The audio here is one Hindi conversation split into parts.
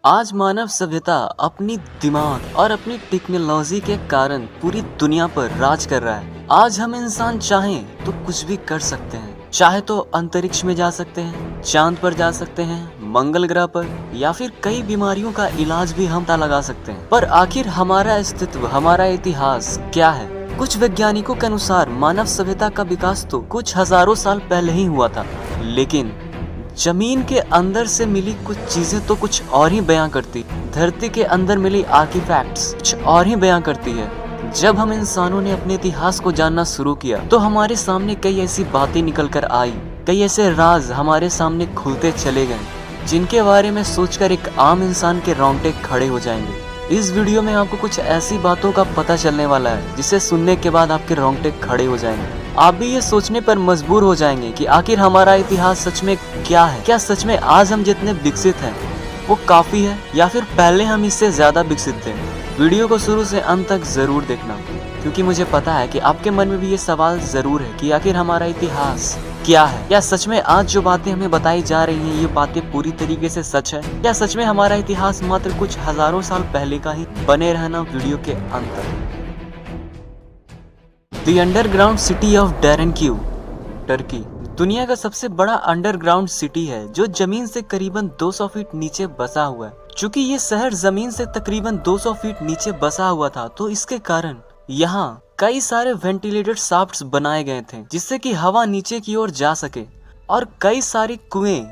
आज मानव सभ्यता अपनी दिमाग और अपनी टेक्नोलॉजी के कारण पूरी दुनिया पर राज कर रहा है। आज हम इंसान चाहें तो कुछ भी कर सकते हैं। चाहे तो अंतरिक्ष में जा सकते हैं, चांद पर जा सकते हैं, मंगल ग्रह पर, या फिर कई बीमारियों का इलाज भी हम पता लगा सकते हैं। पर आखिर हमारा अस्तित्व, हमारा इतिहास क्या है? कुछ वैज्ञानिकों के अनुसार मानव सभ्यता का विकास तो कुछ हजारों साल पहले ही हुआ था, लेकिन जमीन के अंदर से मिली कुछ चीजें तो कुछ और ही बयां करती। धरती के अंदर मिली आर्टिफैक्ट्स कुछ और ही बयां करती है। जब हम इंसानों ने अपने इतिहास को जानना शुरू किया तो हमारे सामने कई ऐसी बातें निकल कर आई, कई ऐसे राज हमारे सामने खुलते चले गए जिनके बारे में सोचकर एक आम इंसान के रोंगटे खड़े हो जाएंगे। इस वीडियो में आपको कुछ ऐसी बातों का पता चलने वाला है जिसे सुनने के बाद आपके रोंगटे खड़े हो जाएंगे। आप भी ये सोचने पर मजबूर हो जाएंगे कि आखिर हमारा इतिहास सच में क्या है। क्या सच में आज हम जितने विकसित हैं वो काफी है, या फिर पहले हम इससे ज्यादा विकसित थे? वीडियो को शुरू से अंत तक जरूर देखना, क्योंकि मुझे पता है कि आपके मन में भी ये सवाल जरूर है कि आखिर हमारा इतिहास क्या है। क्या सच में आज जो बातें हमें बताई जा रही हैं ये बातें पूरी तरीके से सच है? क्या सच में हमारा इतिहास मात्र कुछ हजारों साल पहले का ही? बने रहना वीडियो के अंत तक। The underground city of Derinkuyu, Turkey दुनिया का सबसे बड़ा अंडरग्राउंड सिटी है जो जमीन से करीबन 200 फीट नीचे बसा हुआ है। चूंकि ये शहर जमीन से तकरीबन 200 फीट नीचे बसा हुआ था तो इसके कारण यहाँ कई सारे वेंटिलेटेड शाफ्ट्स बनाए गए थे जिससे कि हवा नीचे की ओर जा सके, और कई सारे कुएं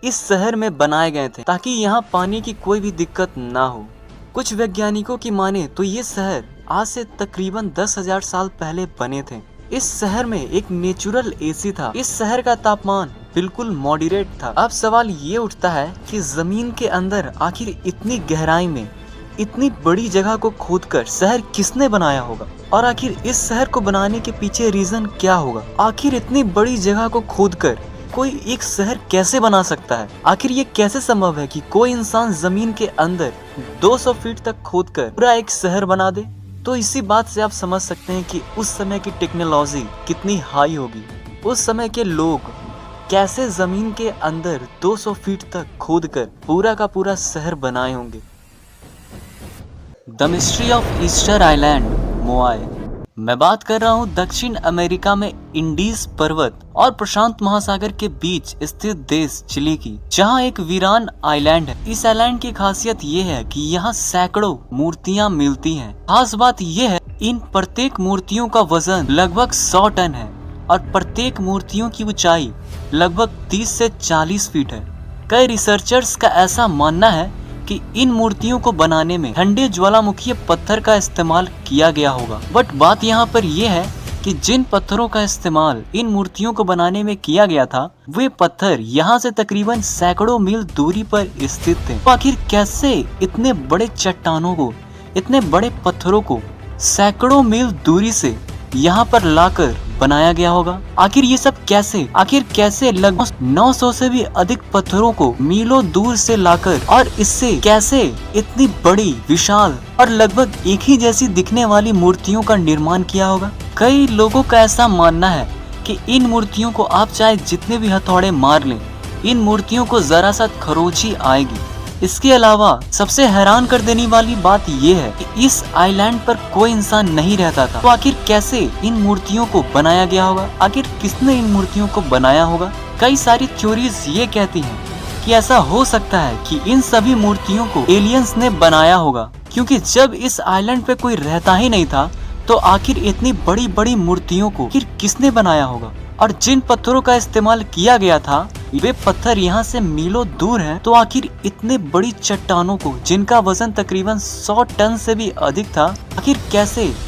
इस शहर में बनाए गए थे ताकि यहाँ पानी की कोई भी दिक्कत ना हो। कुछ वैज्ञानिकों की माने तो ये शहर आज से तकरीबन 10,000 साल पहले बने थे। इस शहर में एक नेचुरल एसी था। इस शहर का तापमान बिल्कुल मॉडरेट था। अब सवाल ये उठता है कि जमीन के अंदर आखिर इतनी गहराई में इतनी बड़ी जगह को खोदकर शहर किसने बनाया होगा, और आखिर इस शहर को बनाने के पीछे रीजन क्या होगा? आखिर इतनी बड़ी जगह को खोदकर कोई एक शहर कैसे बना सकता है? आखिर ये कैसे संभव है कि कोई इंसान जमीन के अंदर 200 फीट तक खोदकर पूरा एक शहर बना दे? तो इसी बात से आप समझ सकते हैं कि उस समय की टेक्नोलॉजी कितनी हाई होगी। उस समय के लोग कैसे जमीन के अंदर 200 फीट तक खोदकर पूरा का पूरा शहर बनाए होंगे। The mystery of Easter Island, Moai. मैं बात कर रहा हूँ दक्षिण अमेरिका में इंडीज पर्वत और प्रशांत महासागर के बीच स्थित देश चिली की, जहाँ एक वीरान आइलैंड है। इस आइलैंड की खासियत ये है कि यहाँ सैकड़ों मूर्तियाँ मिलती हैं। खास बात ये है इन प्रत्येक मूर्तियों का वजन लगभग 100 टन है और प्रत्येक मूर्तियों की ऊंचाई लगभग 30 से 40 फीट है। कई रिसर्चर्स का ऐसा मानना है कि इन मूर्तियों को बनाने में ठंडे ज्वालामुखी पत्थर का इस्तेमाल किया गया होगा। बट बात यहाँ पर यह है कि जिन पत्थरों का इस्तेमाल इन मूर्तियों को बनाने में किया गया था वे पत्थर यहाँ से तकरीबन सैकड़ों मील दूरी पर स्थित थे। तो आखिर कैसे इतने बड़े चट्टानों को, इतने बड़े पत्थरों को सैकड़ों मील दूरी से यहाँ पर लाकर बनाया गया होगा? आखिर ये सब कैसे? आखिर कैसे लगभग 900 से भी अधिक पत्थरों को मीलों दूर से लाकर, और इससे कैसे इतनी बड़ी, विशाल और लगभग एक ही जैसी दिखने वाली मूर्तियों का निर्माण किया होगा? कई लोगों का ऐसा मानना है कि इन मूर्तियों को आप चाहे जितने भी हथौड़े मार लें, इन मूर्तियों को जरा सा खरोंच ही आएगी। इसके अलावा सबसे हैरान कर देने वाली बात यह है कि इस आइलैंड पर कोई इंसान नहीं रहता था। तो आखिर कैसे इन मूर्तियों को बनाया गया होगा? आखिर किसने इन मूर्तियों को बनाया होगा? कई सारी थ्योरीज ये कहती हैं कि ऐसा हो सकता है कि इन सभी मूर्तियों को एलियंस ने बनाया होगा, क्योंकि जब इस आइलैंड पे कोई रहता ही नहीं था तो आखिर इतनी बड़ी बड़ी मूर्तियों को आखिर किसने बनाया होगा? और जिन पत्थरों का इस्तेमाल किया गया था वे पत्थर यहाँ से मीलों दूर हैं, तो आखिर इतने बड़ी चट्टानों को जिनका वजन तकरीबन 100 टन से भी अधिक था, आखिर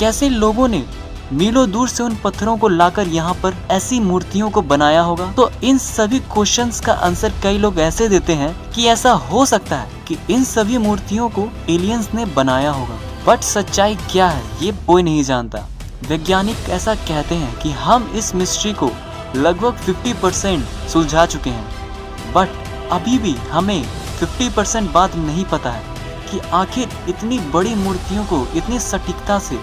कैसे लोगों ने मीलों दूर से उन पत्थरों को लाकर यहाँ पर ऐसी मूर्तियों को बनाया होगा? तो इन सभी क्वेश्चंस का आंसर कई लोग ऐसे देते हैं कि ऐसा हो सकता है कि इन सभी मूर्तियों को एलियंस ने बनाया होगा। बट सच्चाई क्या है ये कोई नहीं जानता। वैज्ञानिक ऐसा कहते हैं कि हम इस मिस्ट्री को लगभग 50% सुलझा चुके हैं, बट अभी भी हमें 50% बात नहीं पता है कि आखिर इतनी बड़ी मूर्तियों को इतनी सटीकता से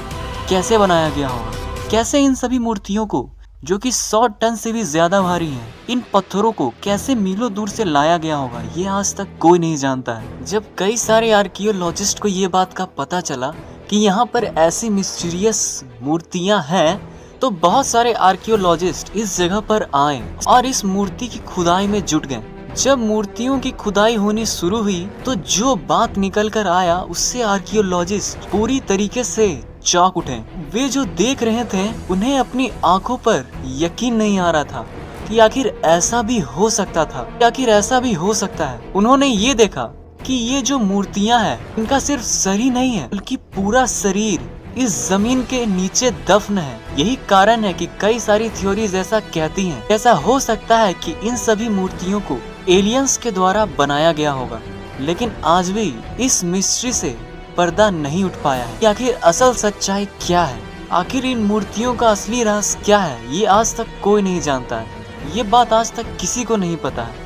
कैसे बनाया गया होगा। कैसे इन सभी मूर्तियों को जो कि 100 टन से भी ज्यादा भारी है। इन पत्थरों को कैसे मीलों दूर से लाया गया होगा ये आज तक कोई नहीं जानता है। जब कई सारे आर्कियोलॉजिस्ट को ये बात का पता चला कि यहाँ पर ऐसी मिस्टीरियस मूर्तियां हैं, तो बहुत सारे आर्कियोलॉजिस्ट इस जगह पर आए और इस मूर्ति की खुदाई में जुट गए। जब मूर्तियों की खुदाई होनी शुरू हुई तो जो बात निकल कर आया उससे आर्कियोलॉजिस्ट पूरी तरीके से चौंक उठे। वे जो देख रहे थे उन्हें अपनी आंखों पर यकीन नहीं आ रहा था कि आखिर ऐसा भी हो सकता था, आखिर ऐसा भी हो सकता है। उन्होंने ये देखा कि ये जो मूर्तियां हैं इनका सिर्फ सर ही नहीं है बल्कि पूरा शरीर इस जमीन के नीचे दफन है। यही कारण है कि कई सारी थ्योरीज ऐसा कहती हैं, ऐसा हो सकता है कि इन सभी मूर्तियों को एलियंस के द्वारा बनाया गया होगा। लेकिन आज भी इस मिस्ट्री से पर्दा नहीं उठ पाया है कि आखिर असल सच्चाई क्या है, आखिर इन मूर्तियों का असली रहस्य क्या है, ये आज तक कोई नहीं जानता है। ये बात आज तक किसी को नहीं पता है।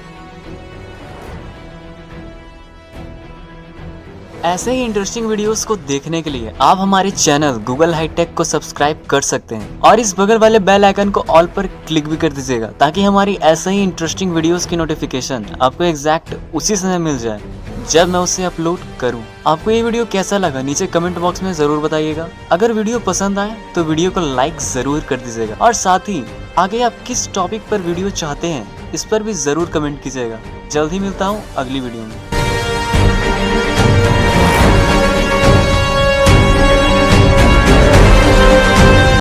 ऐसे ही इंटरेस्टिंग वीडियोस को देखने के लिए आप हमारे चैनल गूगल हाईटेक को सब्सक्राइब कर सकते हैं और इस बगल वाले बेल आइकन को ऑल पर क्लिक भी कर दीजिएगा ताकि हमारी ऐसे ही इंटरेस्टिंग वीडियोस की नोटिफिकेशन आपको एग्जैक्ट उसी समय मिल जाए जब मैं उसे अपलोड करूं। आपको ये वीडियो कैसा लगा नीचे कमेंट बॉक्स में जरूर बताइएगा। अगर वीडियो पसंद आए तो वीडियो को लाइक जरूर कर दीजिएगा और साथ ही आगे आप किस टॉपिक पर वीडियो चाहते हैं इस पर भी जरूर कमेंट कीजिएगा। जल्द ही मिलता हूँ अगली वीडियो में।